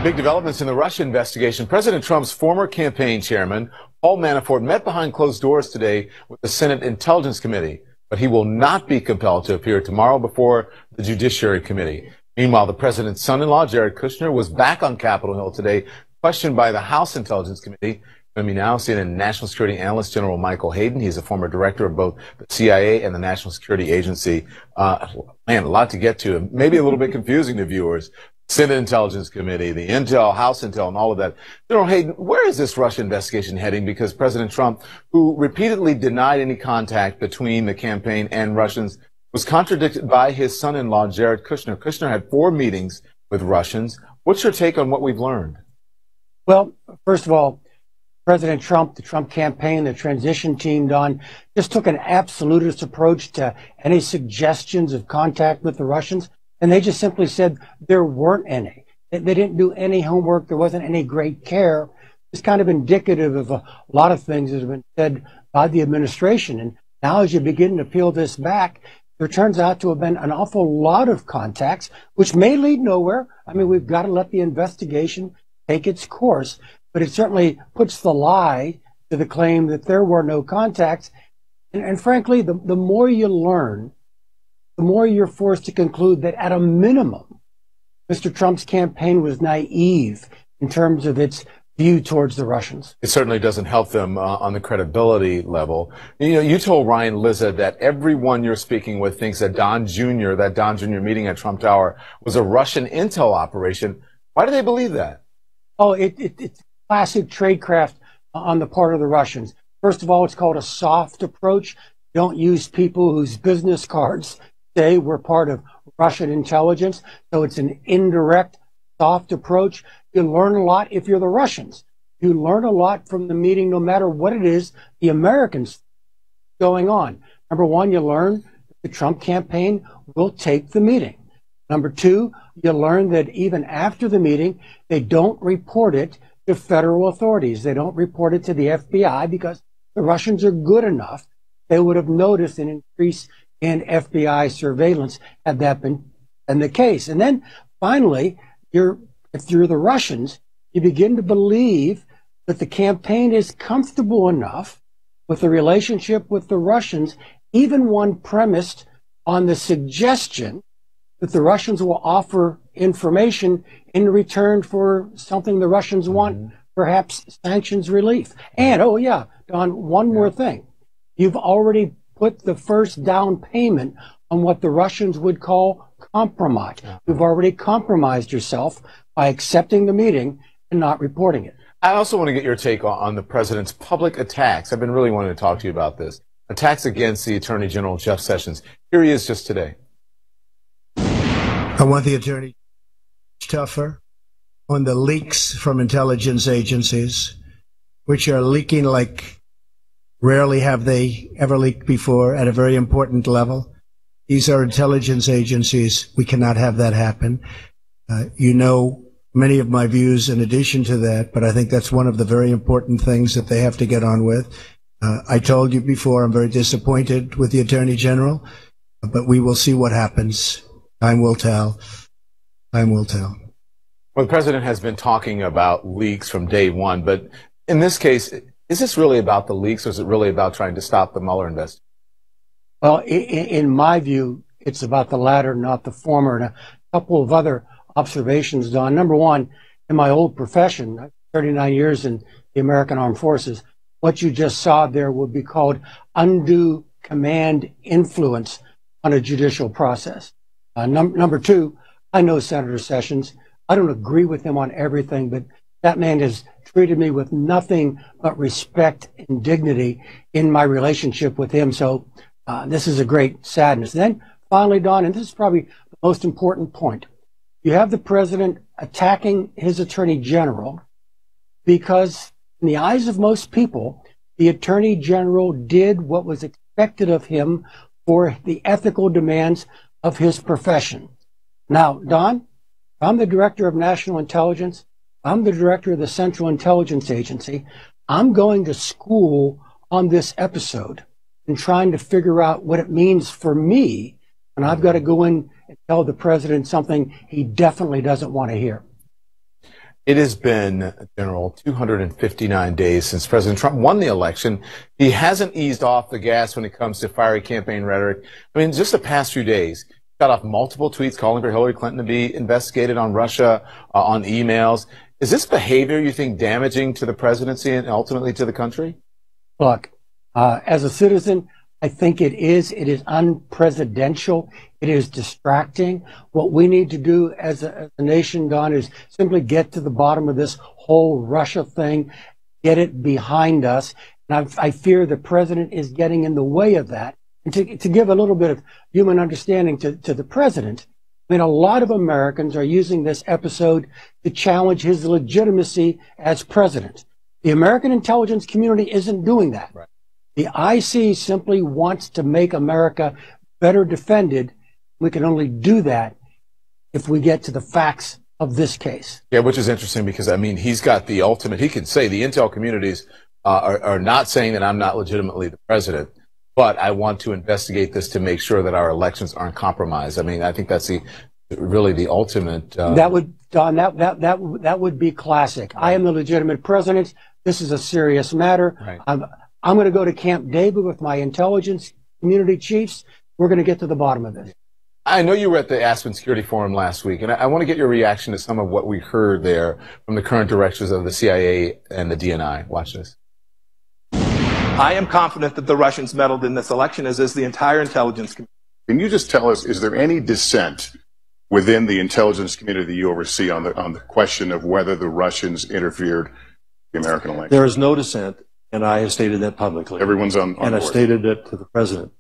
Big developments in the Russia investigation. President Trump's former campaign chairman, Paul Manafort, met behind closed doors today with the Senate Intelligence Committee, but he will not be compelled to appear tomorrow before the Judiciary Committee. Meanwhile, the president's son-in-law, Jared Kushner, was back on Capitol Hill today, questioned by the House Intelligence Committee. Joining me now, CNN National Security Analyst General Michael Hayden. He's a former director of both the CIA and the National Security Agency. Man, a lot to get to. Maybe a little bit confusing to viewers. Senate Intelligence Committee, the Intel, House Intel, and all of that. General Hayden, where is this Russia investigation heading? Because President Trump, who repeatedly denied any contact between the campaign and Russians, was contradicted by his son-in-law, Jared Kushner. Kushner had 4 meetings with Russians. What's your take on what we've learned? Well, first of all, President Trump, the Trump campaign, the transition team, Don, just took an absolutist approach to any suggestions of contact with the Russians. And they just simply said there weren't any. They didn't do any homework. There wasn't any great care. It's kind of indicative of a lot of things that have been said by the administration. And now as you begin to peel this back, there turns out to have been an awful lot of contacts, which may lead nowhere. I mean, we've got to let the investigation take its course. But it certainly puts the lie to the claim that there were no contacts. And frankly, the more you learn, the more you're forced to conclude that at a minimum, Mr. Trump's campaign was naive in terms of its view towards the Russians. It certainly doesn't help them on the credibility level. You know, you told Ryan Lizza that everyone you're speaking with thinks that Don Jr. meeting at Trump Tower was a Russian intel operation. Why do they believe that? Oh, it's classic tradecraft on the part of the Russians. First of all, it's called a soft approach. Don't use people whose business cards say we're part of Russian intelligence. So it's an indirect, soft approach. You learn a lot if you're the Russians. You learn a lot from the meeting, no matter what it is the Americans going on. Number one, you learn the Trump campaign will take the meeting. Number two, you learn that even after the meeting, they don't report it to federal authorities. They don't report it to the FBI because the Russians are good enough. They would have noticed an increase in FBI surveillance had that been the case. And then finally, if you're the Russians, you begin to believe that the campaign is comfortable enough with the relationship with the Russians, even one premised on the suggestion that the Russians will offer information in return for something the Russians want, perhaps sanctions relief. And, oh yeah, Don, one more thing. You've already put the first down payment on what the Russians would call compromise. You've already compromised yourself by accepting the meeting and not reporting it. I also want to get your take on the president's public attacks. I've been really wanting to talk to you about this. Attacks against the Attorney General, Jeff Sessions. Here he is just today. I want the attorney tougher on the leaks from intelligence agencies, which are leaking like rarely have they ever leaked before at a very important level. These are intelligence agencies. We cannot have that happen. You know many of my views in addition to that, but I think that's one of the very important things that they have to get on with. I told you before, I'm very disappointed with the Attorney General, but we will see what happens. Time will tell. Time will tell. Well, the president has been talking about leaks from day one, but in this case, is this really about the leaks, or is it really about trying to stop the Mueller investigation? Well, in my view, it's about the latter, not the former. And a couple of other observations, Don. Number one, in my old profession, 39 years in the American Armed Forces, what you just saw there would be called undue command influence on a judicial process. Number two, I know Senator Sessions. I don't agree with him on everything, but that man has treated me with nothing but respect and dignity in my relationship with him. So this is a great sadness. Then finally, Don, and this is probably the most important point, you have the president attacking his attorney general because in the eyes of most people, the attorney general did what was expected of him for the ethical demands of his profession. Now, Don, I'm the director of national intelligence. I'm the director of the Central Intelligence Agency. I'm going to school on this episode and trying to figure out what it means for me when I've got to go in and tell the president something he definitely doesn't want to hear. It has been, General, 259 days since President Trump won the election. He hasn't eased off the gas when it comes to fiery campaign rhetoric. I mean, just the past few days, he got off multiple tweets calling for Hillary Clinton to be investigated on Russia, on emails. Is this behavior, you think, damaging to the presidency and ultimately to the country? Look, as a citizen, I think it is. It is unpresidential. It is distracting. What we need to do as a nation, Don, is simply get to the bottom of this whole Russia thing, get it behind us. And I fear the president is getting in the way of that. And to give a little bit of human understanding to the president, I mean, a lot of Americans are using this episode to challenge his legitimacy as president. The American intelligence community isn't doing that. Right. The IC simply wants to make America better defended. We can only do that if we get to the facts of this case. Yeah, which is interesting because, I mean, he's got the ultimate. He can say the intel communities are not saying that I'm not legitimately the president, but I want to investigate this to make sure that our elections aren't compromised. I mean, I think that's really the ultimate. That would, Don, that would be classic. Right. I am the legitimate president. This is a serious matter. Right. I'm going to go to Camp David with my intelligence community chiefs. We're going to get to the bottom of this. I know you were at the Aspen Security Forum last week, and I want to get your reaction to some of what we heard there from the current directors of the CIA and the DNI. Watch this. I am confident that the Russians meddled in this election, as is the entire intelligence community. Can you just tell us, is there any dissent within the intelligence community that you oversee on the question of whether the Russians interfered in the American election? There is no dissent. And I have stated that publicly. Everyone's on board. And I stated it to the president.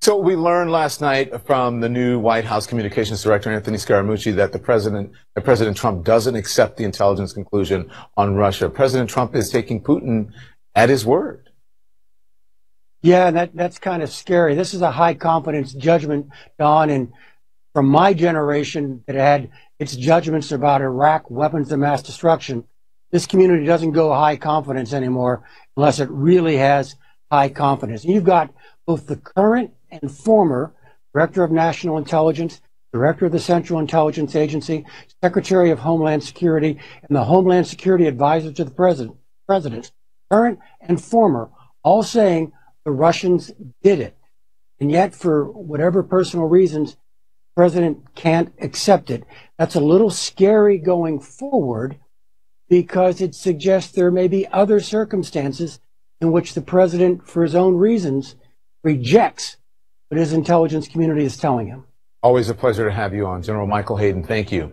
So we learned last night from the new White House Communications Director, Anthony Scaramucci, that President Trump doesn't accept the intelligence conclusion on Russia. President Trump is taking Putin at his word. Yeah, that's kind of scary. This is a high confidence judgment, Don, and from my generation that had its judgments about Iraq, weapons of mass destruction, this community doesn't go high confidence anymore unless it really has high confidence. And you've got both the current and former Director of National Intelligence, Director of the Central Intelligence Agency, Secretary of Homeland Security, and the Homeland Security Advisor to the President, current and former, all saying the Russians did it. And yet, for whatever personal reasons, the President can't accept it. That's a little scary going forward, because it suggests there may be other circumstances in which the president, for his own reasons, rejects what his intelligence community is telling him. Always a pleasure to have you on. General Michael Hayden, thank you.